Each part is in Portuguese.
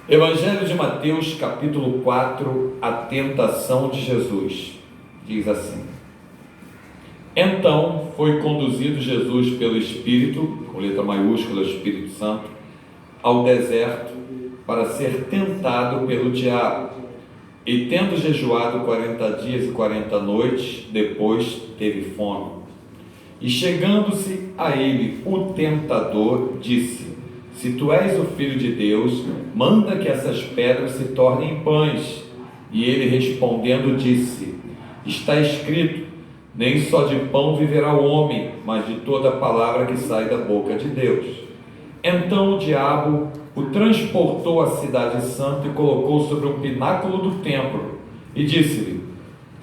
Evangelho de Mateus, capítulo 4, a tentação de Jesus. Diz assim: Então foi conduzido Jesus pelo Espírito, com letra maiúscula, Espírito Santo, ao deserto para ser tentado pelo diabo. E tendo jejuado 40 dias e 40 noites, depois teve fome. E chegando-se a ele o tentador, disse: Se tu és o Filho de Deus, manda que essas pedras se tornem pães. E ele respondendo disse: Está escrito, nem só de pão viverá o homem, mas de toda palavra que sai da boca de Deus. Então o diabo o transportou à cidade santa e colocou sobre um pináculo do templo, e disse-lhe: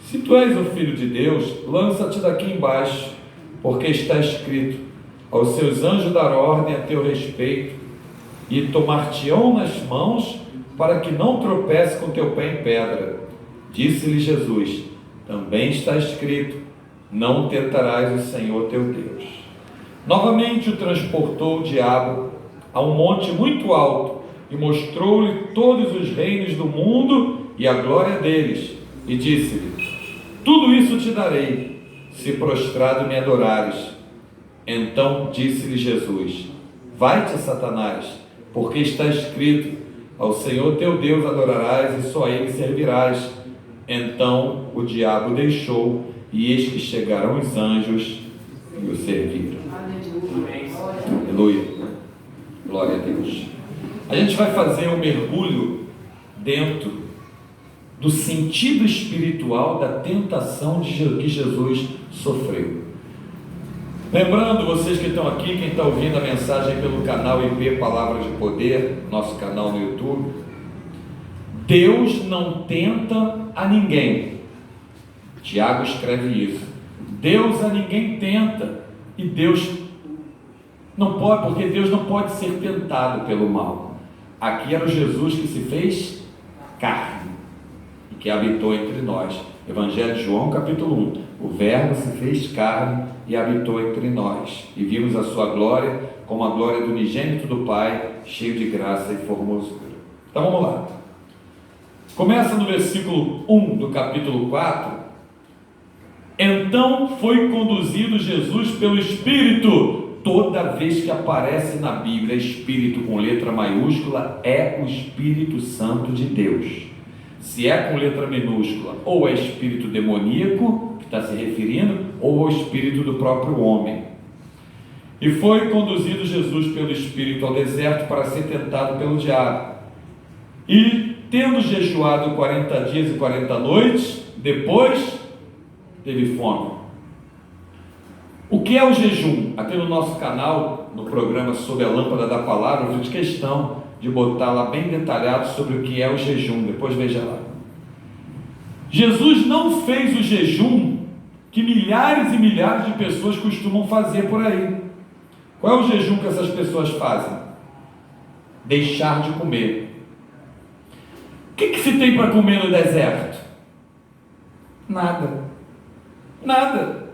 Se tu és o Filho de Deus, lança-te daqui embaixo, porque está escrito: Aos seus anjos dar ordem a teu respeito, e tomar-te-ão nas mãos, para que não tropece com teu pé em pedra. Disse-lhe Jesus: Também está escrito: Não tentarás o Senhor teu Deus. Novamente o transportou o diabo a um monte muito alto, e mostrou-lhe todos os reinos do mundo e a glória deles, e disse-lhe: Tudo isso te darei, se prostrado me adorares. Então disse-lhe Jesus: Vai-te, Satanás, porque está escrito: Ao Senhor teu Deus adorarás e só a ele servirás. Então o diabo deixou, e eis que chegaram os anjos e o serviram. Aleluia. Glória a Deus. A gente vai fazer um mergulho dentro do sentido espiritual da tentação que Jesus sofreu. Lembrando, vocês que estão aqui, quem está ouvindo a mensagem pelo canal IP Palavras de Poder, nosso canal no YouTube, Deus não tenta a ninguém. Tiago escreve isso. Deus a ninguém tenta, e Deus não pode, porque Deus não pode ser tentado pelo mal. Aqui era o Jesus que se fez carne e que habitou entre nós. Evangelho de João, capítulo 1. O Verbo se fez carne e habitou entre nós, e vimos a sua glória como a glória do unigênito do Pai, cheio de graça e formosura. Então vamos lá. Começa no versículo 1 do capítulo 4. Então foi conduzido Jesus pelo Espírito. Toda vez que aparece na Bíblia Espírito com letra maiúscula, é o Espírito Santo de Deus. Se é com letra minúscula, ou é espírito demoníaco, que está se referindo, ou é o espírito do próprio homem. E foi conduzido Jesus pelo Espírito ao deserto para ser tentado pelo diabo. E tendo jejuado 40 dias e 40 noites, depois teve fome. O que é o jejum? Aqui no nosso canal, no programa Sob a Lâmpada da Palavra, eu fiz questão de botar lá bem detalhado sobre o que é o jejum. Depois veja lá. Jesus não fez o jejum que milhares e milhares de pessoas costumam fazer por aí. Qual é o jejum que essas pessoas fazem? Deixar de comer. O que se tem para comer no deserto? Nada. Nada.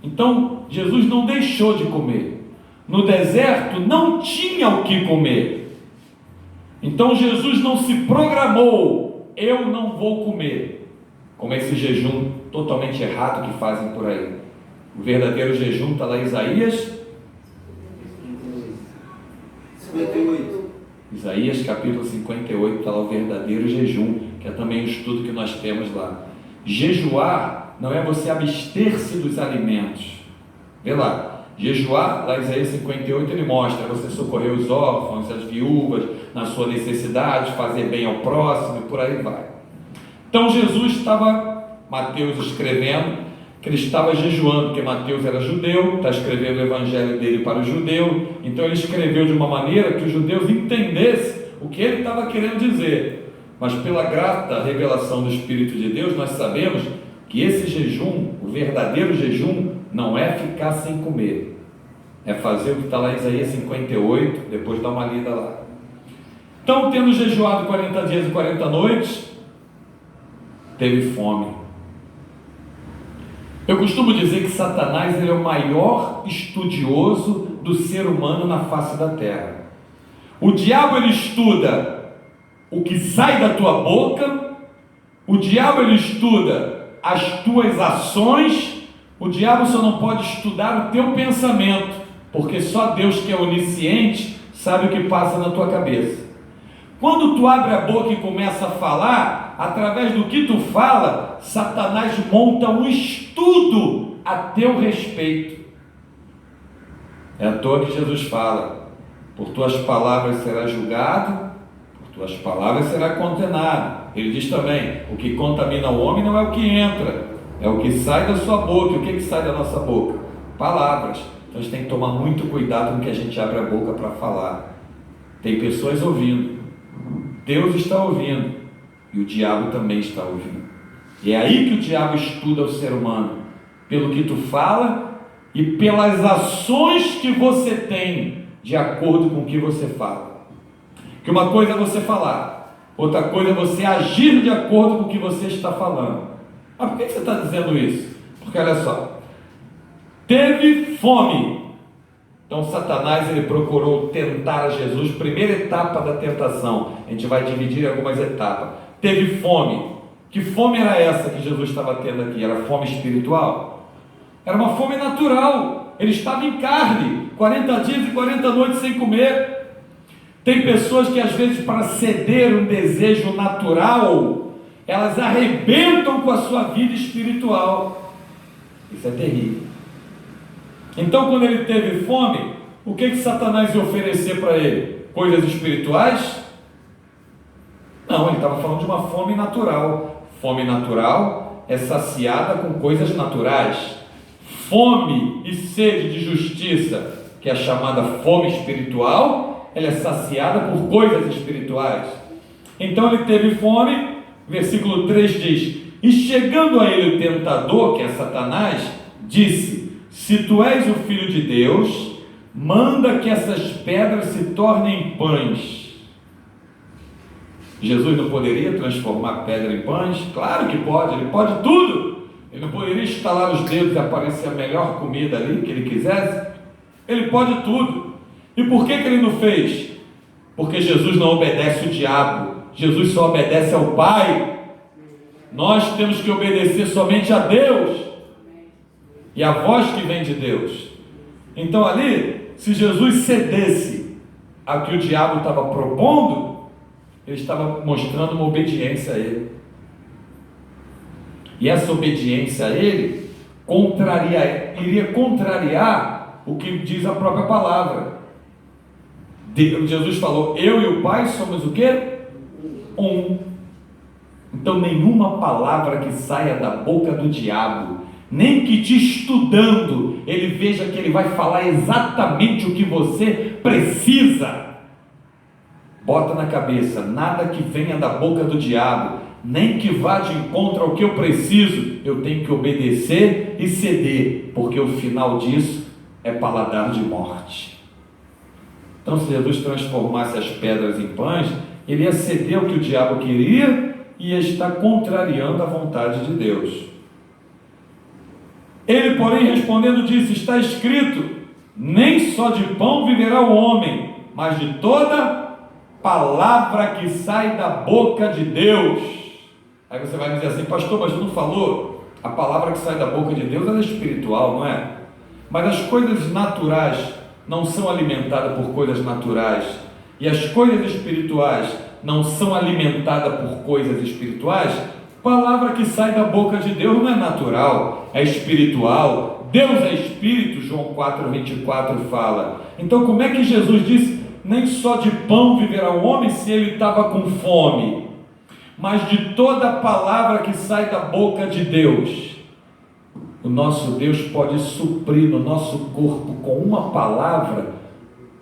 Então, Jesus não deixou de comer. No deserto não tinha o que comer. Então, Jesus não se programou: eu não vou comer. Como esse jejum totalmente errado que fazem por aí. O verdadeiro jejum está lá em Isaías 58. Isaías capítulo 58 está lá o verdadeiro jejum, que é também um estudo que nós temos lá. Jejuar não é você abster-se dos alimentos. Vê lá, jejuar, lá em Isaías 58 ele mostra: você socorrer os órfãos, as viúvas, na sua necessidade, fazer bem ao próximo, e por aí vai. Então Jesus estava, Mateus escrevendo, que ele estava jejuando, porque Mateus era judeu, está escrevendo o evangelho dele para o judeu, então ele escreveu de uma maneira que os judeus entendessem o que ele estava querendo dizer. Mas pela grata revelação do Espírito de Deus, nós sabemos que esse jejum, o verdadeiro jejum, não é ficar sem comer, é fazer o que está lá em Isaías 58, depois dá uma lida lá. Então, tendo jejuado 40 dias e 40 noites, teve fome. Eu costumo dizer que Satanás ele é o maior estudioso do ser humano na face da terra. O diabo ele estuda o que sai da tua boca. O diabo, ele estuda as tuas ações. O diabo só não pode estudar o teu pensamento, porque só Deus, que é onisciente, sabe o que passa na tua cabeça. Quando tu abre a boca e começa a falar, através do que tu fala, Satanás monta um estudo a teu respeito. É à toa que Jesus fala: por tuas palavras será julgado, por tuas palavras será condenado. Ele diz também: o que contamina o homem não é o que entra, é o que sai da sua boca. E o que sai da nossa boca? Palavras. Então a gente tem que tomar muito cuidado com que a gente abre a boca para falar. Tem pessoas ouvindo, Deus está ouvindo, e o diabo também está ouvindo. E é aí que o diabo estuda o ser humano, pelo que tu fala e pelas ações que você tem de acordo com o que você fala. Que uma coisa é você falar, outra coisa é você agir de acordo com o que você está falando. Mas por que você está dizendo isso? Porque olha só, teve fome. Então Satanás, ele procurou tentar a Jesus. Primeira etapa da tentação, a gente vai dividir em algumas etapas. Teve fome. Que fome era essa que Jesus estava tendo aqui? Era fome espiritual? Era uma fome natural. Ele estava em carne, 40 dias e 40 noites sem comer. Tem pessoas que às vezes, para ceder um desejo natural, elas arrebentam com a sua vida espiritual. Isso é terrível. Então, quando ele teve fome, o que Satanás ia oferecer para ele? Coisas espirituais? Não, ele estava falando de uma fome natural. Fome natural é saciada com coisas naturais. Fome e sede de justiça, que é a chamada fome espiritual, ela é saciada por coisas espirituais. Então ele teve fome, versículo 3 diz: e chegando a ele o tentador, que é Satanás, disse: se tu és o Filho de Deus, manda que essas pedras se tornem pães. Jesus não poderia transformar pedra em pães? Claro que pode, ele pode tudo. Ele não poderia estalar os dedos e aparecer a melhor comida ali que ele quisesse? Ele pode tudo. E por que ele não fez? Porque Jesus não obedece o diabo, Jesus só obedece ao Pai. Nós temos que obedecer somente a Deus e a voz que vem de Deus. Então ali, se Jesus cedesse ao que o diabo estava propondo, ele estava mostrando uma obediência a ele. E essa obediência a ele iria contrariar o que diz a própria palavra. Jesus falou: eu e o Pai somos o quê? Um. Então nenhuma palavra que saia da boca do diabo, nem que te estudando, ele veja que ele vai falar exatamente o que você precisa. Bota na cabeça: nada que venha da boca do diabo, nem que vá de encontro ao que eu preciso, eu tenho que obedecer e ceder, porque o final disso é paladar de morte. Então, se Jesus transformasse as pedras em pães, ele ia ceder ao que o diabo queria e ia estar contrariando a vontade de Deus. Ele, porém, respondendo, disse: está escrito, nem só de pão viverá o homem, mas de toda palavra que sai da boca de Deus. Aí você vai dizer assim: pastor, mas tu não falou? A palavra que sai da boca de Deus, ela é espiritual, não é? Mas as coisas naturais não são alimentadas por coisas naturais, e as coisas espirituais não são alimentadas por coisas espirituais. Palavra que sai da boca de Deus não é natural, é espiritual. Deus é espírito, João 4,24 fala. Então como é que Jesus disse: nem só de pão viverá o homem, se ele estava com fome, mas de toda a palavra que sai da boca de Deus? O nosso Deus pode suprir no nosso corpo com uma palavra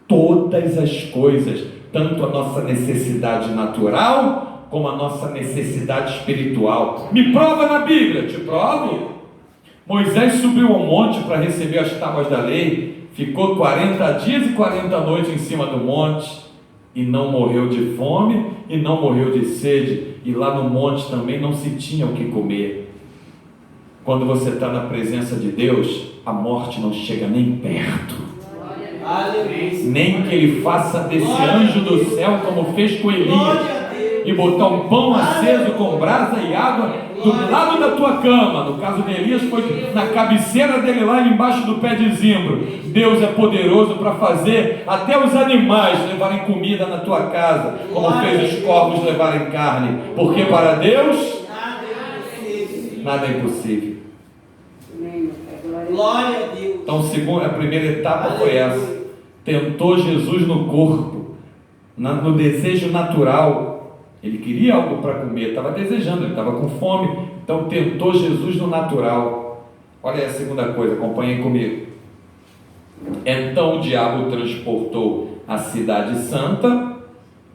todas as coisas, tanto a nossa necessidade natural como a nossa necessidade espiritual. Me prova na Bíblia. Te provo. Moisés subiu ao monte para receber as tábuas da lei, ficou 40 dias e 40 noites em cima do monte, e não morreu de fome e não morreu de sede, e lá no monte também não se tinha o que comer. Quando você está na presença de Deus, a morte não chega nem perto. Nem que ele faça desse anjo do céu como fez com Elias. e botar um pão aceso com brasa e água do lado da tua cama. No caso de Elias, foi na cabeceira dele lá embaixo do pé de zimbro. Deus é poderoso para fazer até os animais levarem comida na tua casa, como fez os corvos levarem carne, porque para Deus nada é impossível. Glória a Deus. Então, a primeira etapa foi essa. Tentou Jesus no corpo, no desejo natural. Ele queria algo para comer, estava desejando, ele estava com fome. Então tentou Jesus no natural. Olha aí a segunda coisa, acompanhem comigo. Então o diabo o transportou à cidade santa,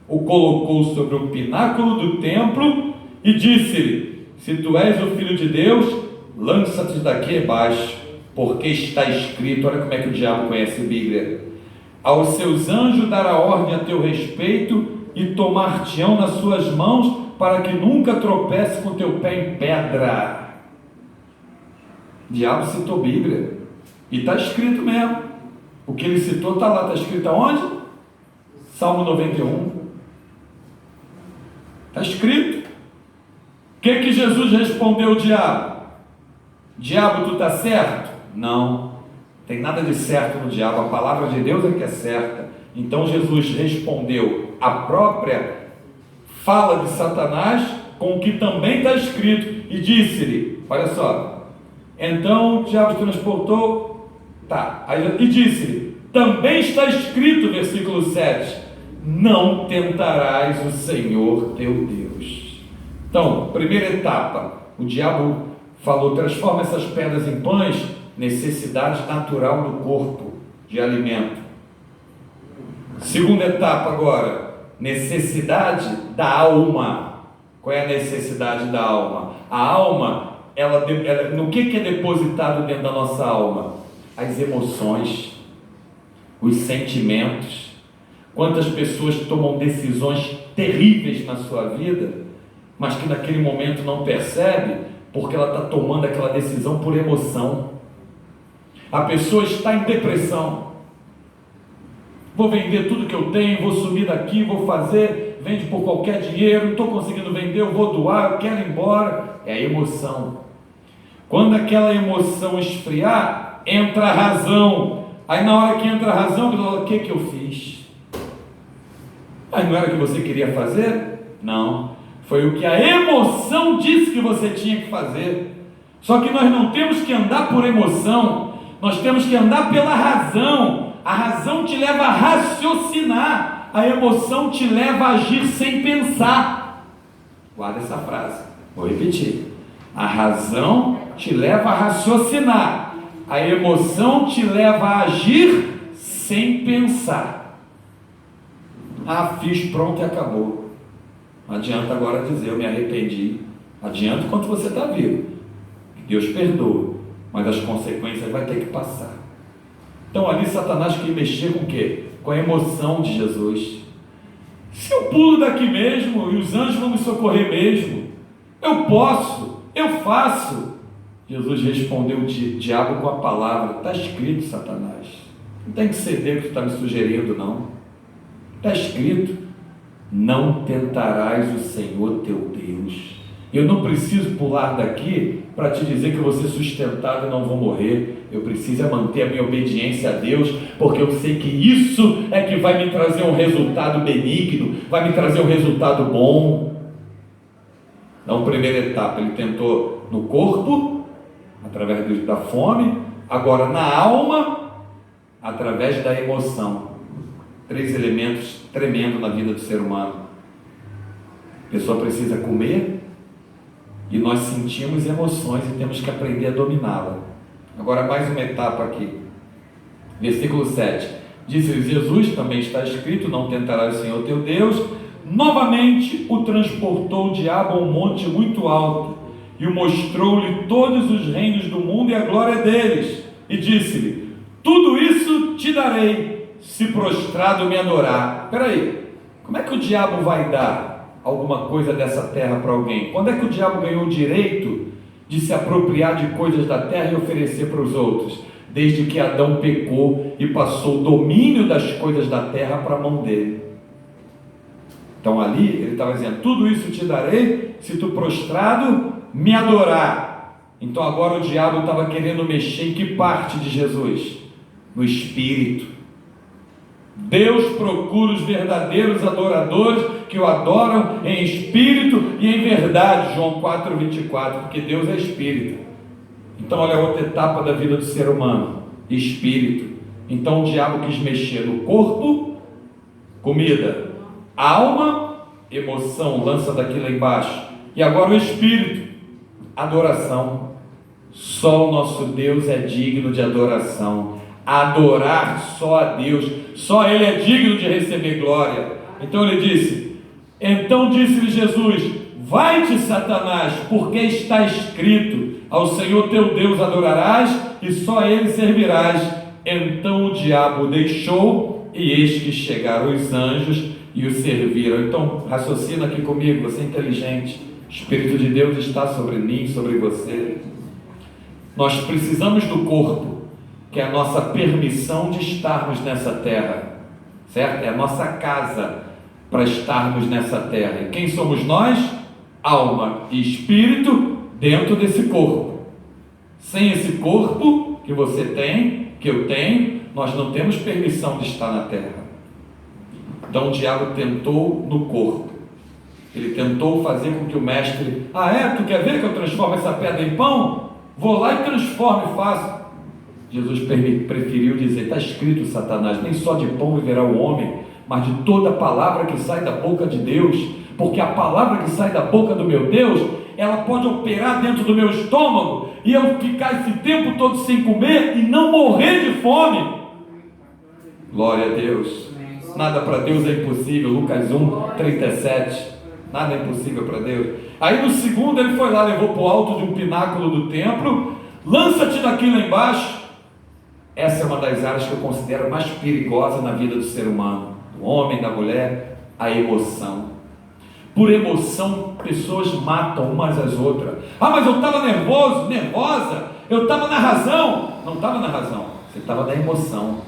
o colocou sobre o pináculo do templo e disse-lhe: se tu és o Filho de Deus, lança-te daqui abaixo, porque está escrito. Olha como é que o diabo conhece a Bíblia: aos seus anjos dará ordem a teu respeito e tomar-te-ão nas suas mãos, para que nunca tropece com teu pé em pedra. O diabo citou Bíblia, e está escrito mesmo. O que ele citou está lá, está escrito aonde? Salmo 91. Está escrito. O que Jesus respondeu ao diabo? Diabo, tu está certo? Não, tem nada de certo no diabo, a palavra de Deus é que é certa. Então Jesus respondeu a própria fala de Satanás com o que também está escrito e disse-lhe, olha só, então o diabo transportou, e disse-lhe, também está escrito, versículo 7, não tentarás o Senhor teu Deus. Então, primeira etapa, o diabo falou, transforma essas pedras em pães, necessidade natural do corpo de alimento. Segunda etapa agora, necessidade da alma. Qual é a necessidade da alma? A alma, no que é depositado dentro da nossa alma? As emoções, os sentimentos. Quantas pessoas tomam decisões terríveis na sua vida, mas que naquele momento não percebe, porque ela está tomando aquela decisão por emoção. A pessoa está em depressão. Vou vender tudo que eu tenho, vou sumir daqui, vou fazer, vende por qualquer dinheiro, não estou conseguindo vender, eu vou doar, eu quero ir embora. É a emoção. Quando aquela emoção esfriar, entra a razão. Aí na hora que entra a razão, você fala, o que eu fiz? Aí não era o que você queria fazer? Não. Foi o que a emoção disse que você tinha que fazer. Só que nós não temos que andar por emoção, nós temos que andar pela razão. A razão te leva a raciocinar, a emoção te leva a agir sem pensar. Guarda essa frase, vou repetir. A razão te leva a raciocinar, a emoção te leva a agir sem pensar. Fiz, pronto e acabou. Não adianta agora dizer, eu me arrependi. Adianta enquanto você está vivo. Deus perdoa, mas as consequências vai ter que passar. Então ali Satanás quer mexer com o quê? Com a emoção de Jesus. Se eu pulo daqui mesmo, e os anjos vão me socorrer mesmo, eu posso, eu faço. Jesus respondeu o diabo com a palavra, está escrito, Satanás. Não tem que ceder o que tu está me sugerindo, não. Está escrito, não tentarás o Senhor teu Deus. Eu não preciso pular daqui para te dizer que eu vou ser sustentado e não vou morrer. Eu preciso manter a minha obediência a Deus, porque eu sei que isso é que vai me trazer um resultado benigno, vai me trazer um resultado bom. Então, primeira etapa, ele tentou no corpo, através da fome, agora na alma, através da emoção. 3 elementos tremendos na vida do ser humano. A pessoa precisa comer, e nós sentimos emoções e temos que aprender a dominá-la. Agora mais uma etapa aqui, versículo 7, disse-lhe Jesus, também está escrito, não tentarás o Senhor teu Deus. Novamente o transportou o diabo a um monte muito alto, e o mostrou-lhe todos os reinos do mundo e a glória deles, e disse-lhe, tudo isso te darei, se prostrado me adorar. Espera aí, como é que o diabo vai dar alguma coisa dessa terra para alguém? Quando é que o diabo ganhou o direito de se apropriar de coisas da terra e oferecer para os outros? Desde que Adão pecou e passou o domínio das coisas da terra para a mão dele. Então ali ele estava dizendo: tudo isso te darei se tu prostrado me adorar. Então agora o diabo estava querendo mexer em que parte de Jesus? No espírito. Deus procura os verdadeiros adoradores que o adoram em espírito e em verdade, João 4,24, porque Deus é espírito. Então olha a outra etapa da vida do ser humano: espírito. Então o diabo quis mexer no corpo, comida, alma, emoção, lança daqui lá embaixo, e agora o espírito, adoração. Só o nosso Deus é digno de adoração. Adorar só a Deus, só Ele é digno de receber glória. Então ele disse: então disse-lhe Jesus: vai-te, Satanás, porque está escrito: ao Senhor teu Deus adorarás e só a Ele servirás. Então o diabo o deixou, e eis que chegaram os anjos e o serviram. Então raciocina aqui comigo, você é inteligente. O Espírito de Deus está sobre mim, sobre você. Nós precisamos do corpo, que é a nossa permissão de estarmos nessa terra, certo? É a nossa casa para estarmos nessa terra. E quem somos nós? Alma e espírito dentro desse corpo. Sem esse corpo que você tem, que eu tenho, nós não temos permissão de estar na terra. Então o diabo tentou no corpo. Ele tentou fazer com que o mestre: tu quer ver que eu transformo essa pedra em pão? Vou lá e transformo e faço. Jesus preferiu dizer: está escrito, Satanás, nem só de pão viverá o homem, mas de toda palavra que sai da boca de Deus, porque a palavra que sai da boca do meu Deus, ela pode operar dentro do meu estômago, e eu ficar esse tempo todo sem comer e não morrer de fome. Glória a Deus. Nada para Deus é impossível. Lucas 1:37. Nada é impossível para Deus. Aí no segundo ele foi lá, levou para o alto de um pináculo do templo: lança-te daqui lá embaixo. Essa é uma das áreas que eu considero mais perigosa na vida do ser humano, do homem, da mulher: a emoção. Por emoção, pessoas matam umas às outras. Mas eu estava nervoso, nervosa, eu estava na razão. Não estava na razão, você estava na emoção.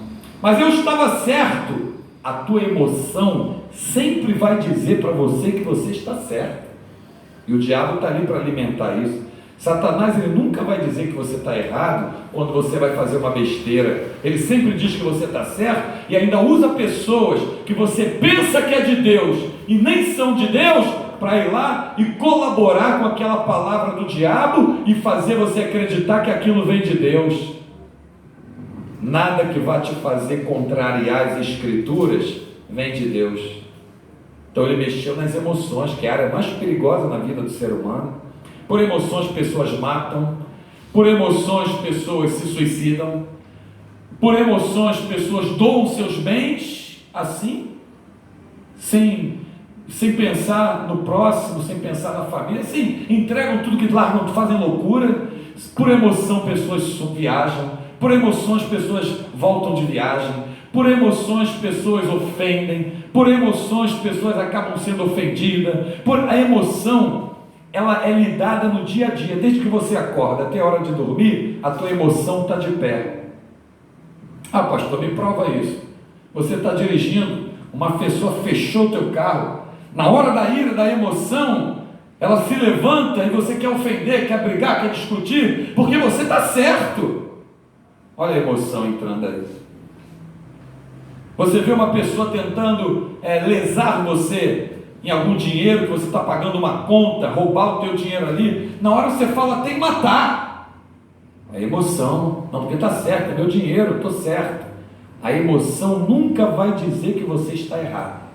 Mas eu estava certo. A tua emoção sempre vai dizer para você que você está certo. E o diabo está ali para alimentar isso. Satanás, ele nunca vai dizer que você está errado quando você vai fazer uma besteira. Ele sempre diz que você está certo, e ainda usa pessoas que você pensa que é de Deus e nem são de Deus, para ir lá e colaborar com aquela palavra do diabo e fazer você acreditar que aquilo vem de Deus. Nada que vá te fazer contrariar as escrituras vem de Deus. Então ele mexeu nas emoções, que é a área mais perigosa na vida do ser humano. Por emoções pessoas matam, por emoções pessoas se suicidam, por emoções pessoas doam seus bens assim, sem pensar no próximo, sem pensar na família, assim, entregam tudo que largam, fazem loucura. Por emoção pessoas viajam, por emoções pessoas voltam de viagem, por emoções pessoas ofendem, por emoções pessoas acabam sendo ofendidas. A emoção, ela é lidada no dia a dia, desde que você acorda até a hora de dormir, a tua emoção está de pé. Pastor, me prova isso. Você está dirigindo, uma pessoa fechou o teu carro, na hora da ira, da emoção, ela se levanta e você quer ofender, quer brigar, quer discutir, porque você está certo. Olha a emoção entrando aí. Você vê uma pessoa tentando lesar você em algum dinheiro que você está pagando uma conta, roubar o teu dinheiro ali, na hora você fala: tem que matar. A emoção: não, porque está certo, é meu dinheiro, estou certo. A emoção nunca vai dizer que você está errado.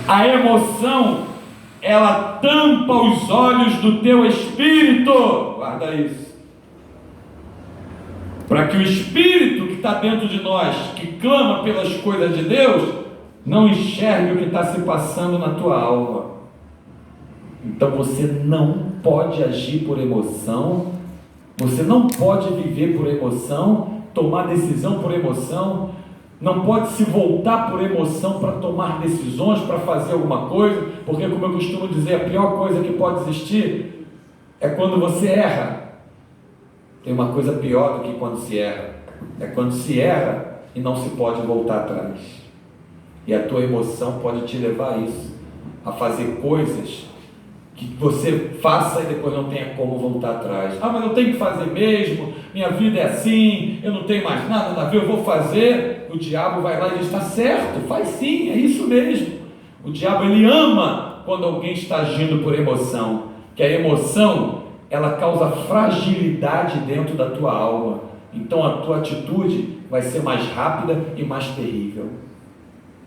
A emoção, ela tampa os olhos do teu espírito. Guarda isso. Para que o espírito que está dentro de nós, que clama pelas coisas de Deus, não enxergue o que está se passando na tua alma. Então você não pode agir por emoção, você não pode viver por emoção, tomar decisão por emoção, não pode se voltar por emoção para tomar decisões, para fazer alguma coisa, porque, como eu costumo dizer, a pior coisa que pode existir é quando você erra. Tem uma coisa pior do que quando se erra, é quando se erra e não se pode voltar atrás. E a tua emoção pode te levar a isso, a fazer coisas que você faça e depois não tenha como voltar atrás. Ah, mas eu tenho que fazer mesmo, minha vida é assim, eu não tenho mais nada na vida, eu vou fazer. O diabo vai lá e diz: está certo, faz sim, é isso mesmo. O diabo, ele ama quando alguém está agindo por emoção, que a emoção, ela causa fragilidade dentro da tua alma. Então a tua atitude vai ser mais rápida e mais terrível.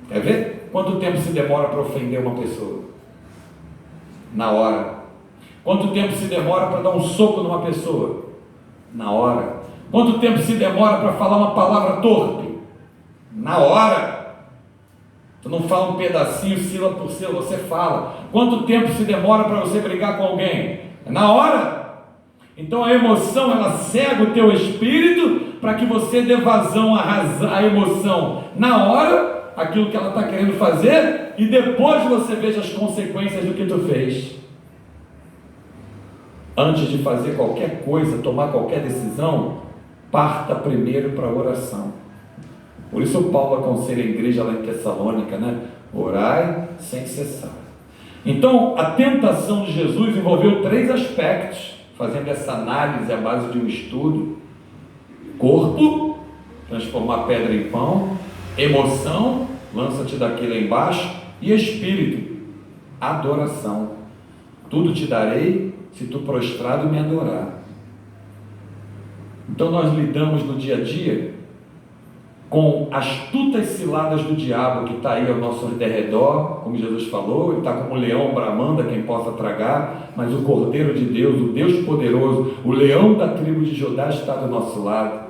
Quer ver? Quanto tempo se demora para ofender uma pessoa? Na hora. Quanto tempo se demora para dar um soco numa pessoa? Na hora. Quanto tempo se demora para falar uma palavra torpe? Na hora. Tu não fala um pedacinho, sílaba por sílaba, você fala. Quanto tempo se demora para você brigar com alguém? Na hora. Então a emoção, ela cega o teu espírito para que você dê vazão à emoção na hora, aquilo que ela está querendo fazer, e depois você veja as consequências do que tu fez. Antes de fazer qualquer coisa, tomar qualquer decisão, parta primeiro para a oração. Por isso o Paulo aconselha a igreja lá em Tessalônica, né? Orai sem cessar. Então a tentação de Jesus envolveu 3 aspectos, fazendo essa análise à base de um estudo: corpo, transformar pedra em pão; emoção, lança-te daqui lá embaixo; e espírito, adoração. Tudo te darei se tu prostrado me adorar. Então nós lidamos no dia a dia com astutas ciladas do diabo, que está aí ao nosso derredor, como Jesus falou. Ele está como um leão bramando a quem possa tragar, mas o Cordeiro de Deus, o Deus poderoso, o leão da tribo de Judá, está do nosso lado.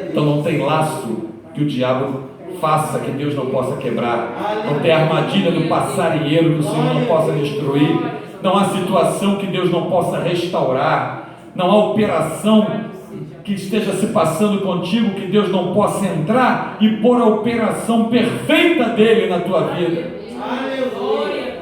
Então não tem laço que o diabo faça que Deus não possa quebrar, não tem armadilha do passarinheiro que o Senhor não possa destruir, não há situação que Deus não possa restaurar, não há operação que esteja se passando contigo que Deus não possa entrar e pôr a operação perfeita dele na tua vida. Aleluia.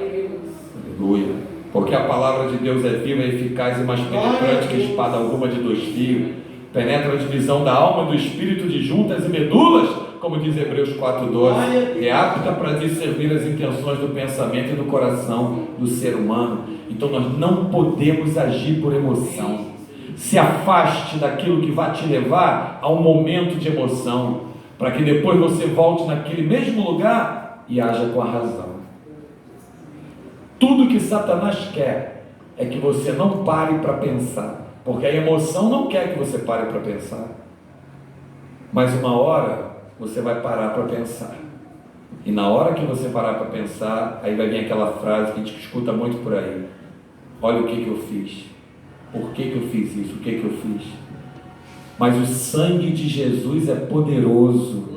Aleluia. Porque a palavra de Deus é viva, eficaz e mais penetrante que espada alguma de 2 fios, penetra a divisão da alma e do espírito, de juntas e medulas, como diz Hebreus 4,12, é apta para discernir as intenções do pensamento e do coração do ser humano. Então nós não podemos agir por emoção. Se afaste daquilo que vai te levar a um momento de emoção, para que depois você volte naquele mesmo lugar e haja com a razão. Tudo que Satanás quer é que você não pare para pensar, porque a emoção não quer que você pare para pensar, mas uma hora você vai parar para pensar, e na hora que você parar para pensar, aí vai vir aquela frase que a gente escuta muito por aí: olha o que eu fiz, por que eu fiz isso, o que eu fiz? Mas o sangue de Jesus é poderoso.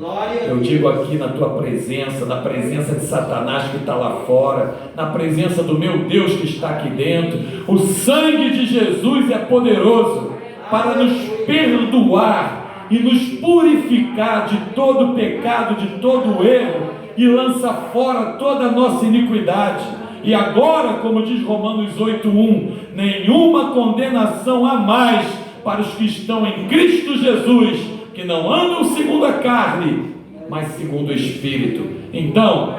Eu digo aqui na tua presença, na presença de Satanás que está lá fora, na presença do meu Deus que está aqui dentro, o sangue de Jesus é poderoso para nos perdoar e nos purificar de todo pecado, de todo erro, e lança fora toda a nossa iniquidade. E agora, como diz Romanos 8,1, nenhuma condenação há mais para os que estão em Cristo Jesus, que não andam segundo a carne, mas segundo o Espírito. Então,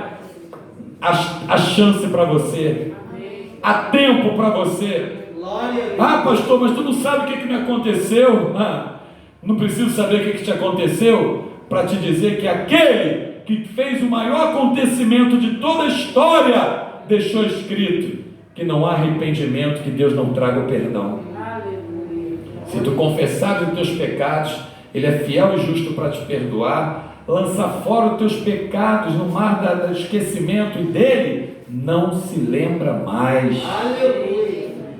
há chance para você, há tempo para você. Ah, pastor, mas tu não sabe o que me aconteceu? Não preciso saber o que te aconteceu para te dizer que aquele que fez o maior acontecimento de toda a história deixou escrito que não há arrependimento que Deus não traga o perdão. Se tu confessar os teus pecados, Ele é fiel e justo para te perdoar, lança fora os teus pecados no mar do esquecimento, e dele não se lembra mais.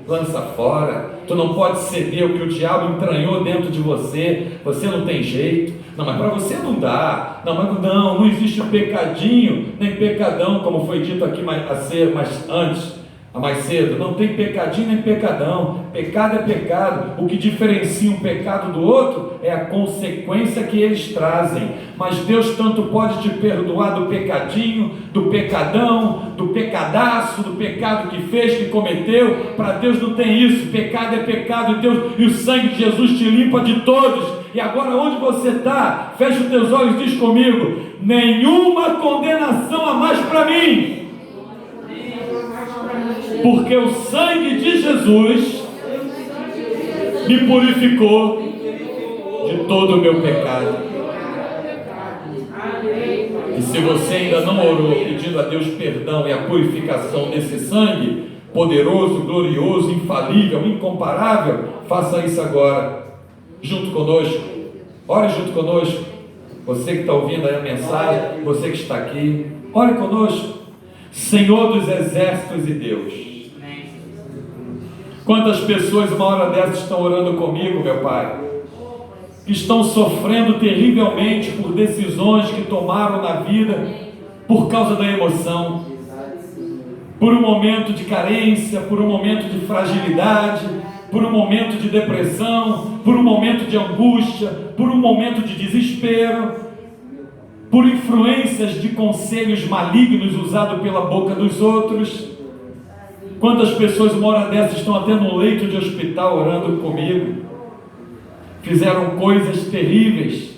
Lança fora. Tu não pode ceder o que o diabo entranhou dentro de você. Você não tem jeito. Não, mas para você não dá. Não existe pecadinho nem pecadão, como foi dito aqui mais cedo. Não tem pecadinho nem pecadão. Pecado é pecado. O que diferencia um pecado do outro é a consequência que eles trazem. Mas Deus tanto pode te perdoar do pecadinho, do pecadão, do pecadaço, do pecado que fez, que cometeu. Para Deus não tem isso. Pecado é pecado, e o sangue de Jesus te limpa de todos. E agora onde você está, fecha os teus olhos e diz comigo: nenhuma condenação a mais para mim, porque o sangue de Jesus me purificou de todo o meu pecado. E se você ainda não orou pedindo a Deus perdão e a purificação desse sangue poderoso, glorioso, infalível, incomparável, faça isso agora, junto conosco. Ore junto conosco. Você que está ouvindo aí a mensagem, você que está aqui, ore conosco. Senhor dos exércitos e Deus, quantas pessoas uma hora dessas estão orando comigo, meu Pai, que estão sofrendo terrivelmente por decisões que tomaram na vida por causa da emoção, por um momento de carência, por um momento de fragilidade, por um momento de depressão, por um momento de angústia, por um momento de desespero, por influências de conselhos malignos usados pela boca dos outros. Quantas pessoas uma hora dessas estão até no leito de hospital orando comigo, fizeram coisas terríveis,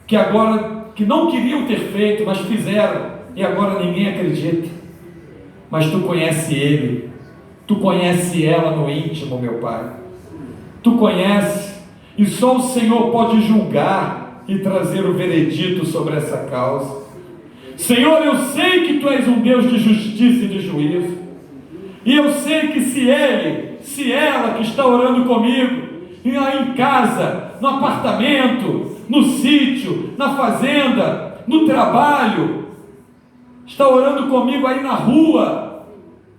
que não queriam ter feito, mas fizeram, e agora ninguém acredita. Mas tu conhece ele, tu conhece ela no íntimo, meu Pai, tu conhece, e só o Senhor pode julgar e trazer o veredito sobre essa causa. Senhor, eu sei que tu és um Deus de justiça e de juízo, e eu sei que se ele, se ela que está orando comigo, em casa, no apartamento, no sítio, na fazenda, no trabalho, está orando comigo aí na rua,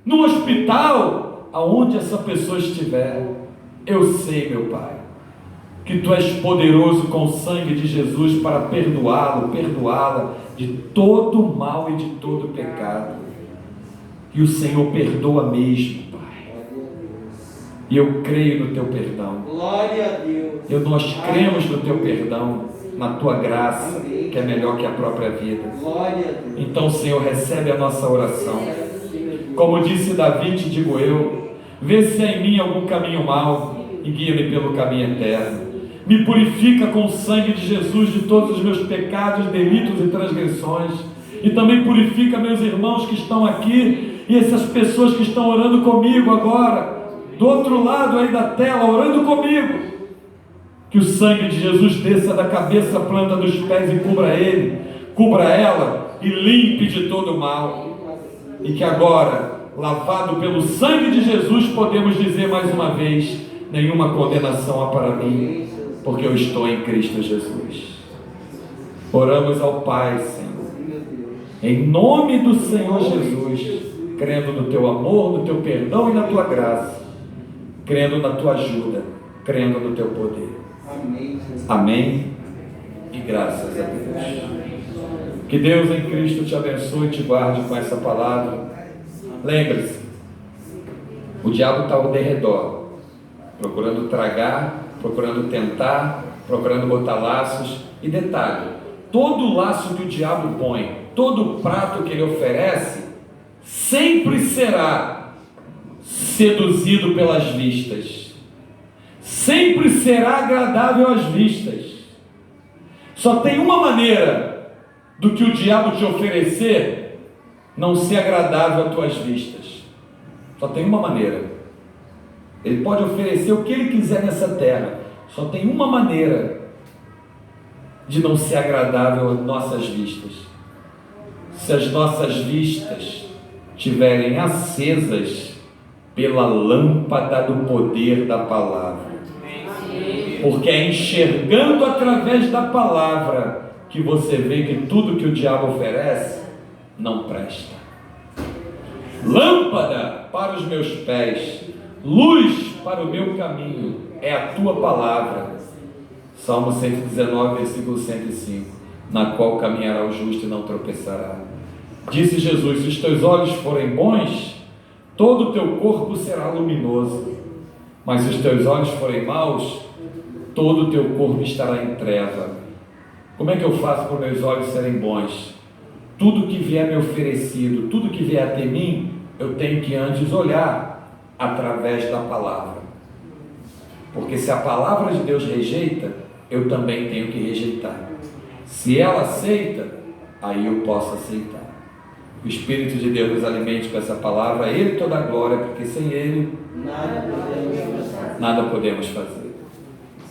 no hospital, aonde essa pessoa estiver, eu sei, meu Pai, que tu és poderoso com o sangue de Jesus para perdoá-lo, perdoá-la de todo mal e de todo pecado. E o Senhor perdoa mesmo, Pai. E eu creio no teu perdão. Glória a Deus. Nós cremos no teu perdão, na tua graça, que é melhor que a própria vida. Glória a Deus. Então, Senhor, recebe a nossa oração. Como disse Davi, te digo eu: vê se há em mim algum caminho mau e guia-me pelo caminho eterno. Me purifica com o sangue de Jesus de todos os meus pecados, delitos e transgressões. E também purifica meus irmãos que estão aqui e essas pessoas que estão orando comigo agora, do outro lado aí da tela, orando comigo. Que o sangue de Jesus desça da cabeça à planta dos pés e cubra ele, cubra ela e limpe de todo o mal. E que agora, lavado pelo sangue de Jesus, podemos dizer mais uma vez: nenhuma condenação há para mim, porque eu estou em Cristo Jesus. Oramos ao Pai, Senhor, em nome do Senhor Jesus, crendo no teu amor, no teu perdão e na tua graça, crendo na tua ajuda, crendo no teu poder. Amém e graças a Deus. Que Deus em Cristo te abençoe e te guarde com essa palavra. Lembre-se, o diabo está ao derredor, procurando tragar, procurando tentar, procurando botar laços. E detalhe, todo laço que o diabo põe, todo prato que ele oferece, sempre será seduzido pelas vistas, sempre será agradável às vistas. Só tem uma maneira do que o diabo te oferecer não ser agradável às tuas vistas. Só tem uma maneira. Ele pode oferecer o que ele quiser nessa terra, só tem uma maneira de não ser agradável às nossas vistas: se as nossas vistas estiverem acesas pela lâmpada do poder da palavra. Porque é enxergando através da palavra que você vê que tudo que o diabo oferece não presta. Lâmpada para os meus pés, luz para o meu caminho é a tua palavra. Salmo 119, versículo 105. Na qual caminhará o justo e não tropeçará. Disse Jesus: se os teus olhos forem bons, todo o teu corpo será luminoso. Mas se os teus olhos forem maus, todo o teu corpo estará em treva. Como é que eu faço para os meus olhos serem bons? Tudo que vier me oferecido, tudo que vier até mim, eu tenho que antes olhar através da palavra. Porque se a palavra de Deus rejeita, eu também tenho que rejeitar. Se ela aceita, aí eu posso aceitar. O Espírito de Deus nos alimente com essa palavra, a Ele toda a glória, porque sem Ele Nada podemos fazer. nada podemos fazer.